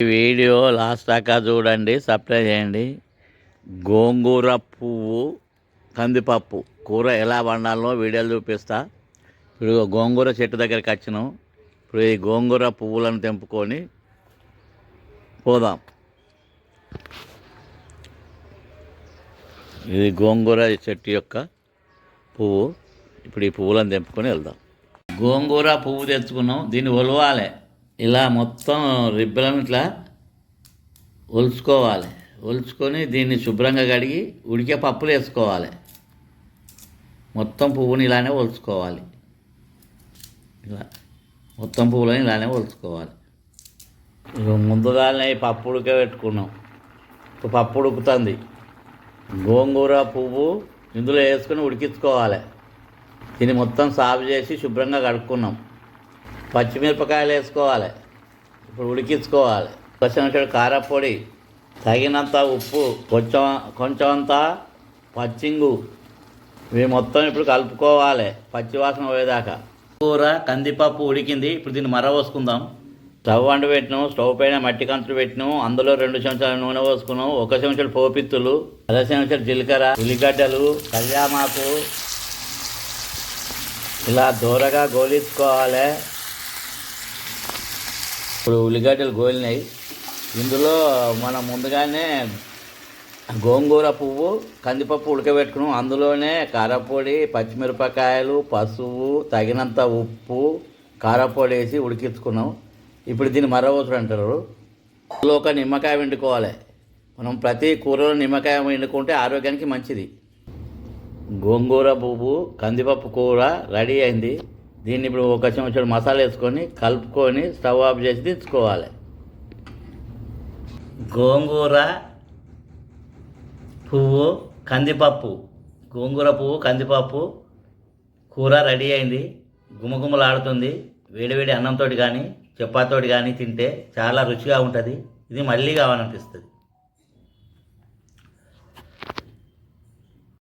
ఈ video last దాకా చూడండి, సబ్స్క్రైబ్ చేయండి. గోంగూర పువ్వు కందిపప్పు కూర ఎలా వండాలో వీడియోలు చూపిస్తా. ఇప్పుడు గోంగూర చెట్టు దగ్గరికి వచ్చినాం. ఇప్పుడు ఈ గోంగూర పువ్వులను తెంపుకొని పోదాం. ఇది గోంగూర చెట్టు యొక్క పువ్వు. ఇప్పుడు ఈ పువ్వులను తెంపుకొని వెళ్దాం. గోంగూర పువ్వు తెచ్చుకున్నాం. దీన్ని ఒలవాలి. ఇలా మొత్తం రిబ్బలను ఇట్లా ఒలుచుకోవాలి. ఒలుచుకొని దీన్ని శుభ్రంగా కడిగి ఉడికే పప్పులు వేసుకోవాలి. మొత్తం పువ్వుని ఇలానే ఒలుచుకోవాలి. ఇలా మొత్తం పువ్వులని ఇలానే ఒలుచుకోవాలి. ముందుగానే పప్పు ఉడకబెట్టుకున్నాం. ఇప్పుడు పప్పు ఉడుకుతుంది. గోంగూర పువ్వు ఇందులో వేసుకొని ఉడికించుకోవాలి. దీన్ని మొత్తం సాగు చేసి శుభ్రంగా కడుక్కున్నాం. పచ్చిమిరపకాయలు వేసుకోవాలి. ఇప్పుడు ఉడికించుకోవాలి. కొంచెం కారపొడి, తగినంత ఉప్పు, కొంచెం అంత పచ్చింగు, ఇవి మొత్తం ఇప్పుడు కలుపుకోవాలి పచ్చివాసన పోయేదాకా. కూర కందిపప్పు ఉడికింది. ఇప్పుడు దీన్ని మరవోసుకుందాం. స్టవ్ వంట పెట్టినాం. స్టవ్ పైన మట్టి కంచులు పెట్టినాం. అందులో 2 చెంచాల నూనె పోసుకున్నాం. 1 చెంచాడు పోపిత్తులు, 1/2 చెంచాడు జీలకర్ర, ఉల్లిగడ్డలు, కళ్యామాకు ఇలా దూరగా గోలించుకోవాలి. ఇప్పుడు ఉల్లిగడ్డలు గోలినాయి. ఇందులో మనం ముందుగానే గోంగూర పువ్వు కందిపప్పు ఉడకబెట్టుకున్నాం. అందులోనే కారపొడి, పచ్చిమిరపకాయలు, పసుపు, తగినంత ఉప్పు, కారపొడి వేసి ఉడికించుకున్నాం. ఇప్పుడు దీన్ని మరవసరం అంటారు. ఇందులో ఒక నిమ్మకాయ వండుకోవాలి. మనం ప్రతి కూరలో నిమ్మకాయ వండుకుంటే ఆరోగ్యానికి మంచిది. గోంగూర పువ్వు కందిపప్పు కూర రెడీ అయింది. దీన్ని ఇప్పుడు 1 చెంచాడు మసాలా వేసుకొని కలుపుకొని స్టవ్ ఆఫ్ చేసి తెచ్చుకోవాలి. గోంగూర పువ్వు కందిపప్పు కూర రెడీ అయింది. గుమగుమలాడుతుంది. వేడివేడి అన్నంతో కానీ చపాతీతో కానీ తింటే చాలా రుచిగా ఉంటుంది. ఇది మళ్ళీ కావాలనిపిస్తుంది.